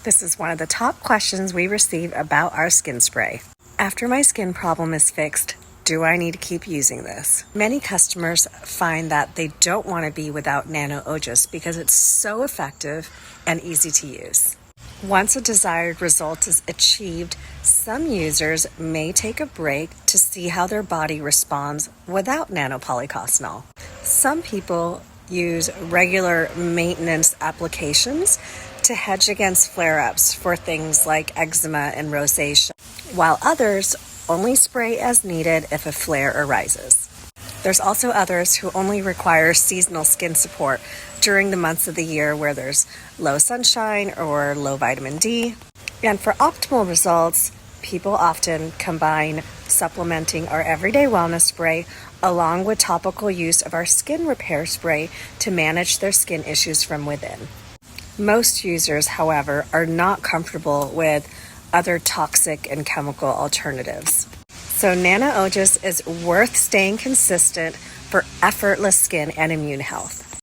This is one of the top questions we receive about our skin spray. After my skin problem is fixed, do I need to keep using this? Many customers find that they don't want to be without Nano-Ojas because it's so effective and easy to use. Once a desired result is achieved, some users may take a break to see how their body responds without nanopolicosanol. Some people use regular maintenance applications to hedge against flare-ups for things like eczema and rosacea, while others only spray as needed if a flare arises. There's also others who only require seasonal skin support during the months of the year where there's low sunshine or low vitamin D. And for optimal results, people often combine supplementing our everyday wellness spray along with topical use of our skin repair spray to manage their skin issues from within. Most users, however, are not comfortable with other toxic and chemical alternatives. So Nano-Ojas is worth staying consistent for effortless skin and immune health.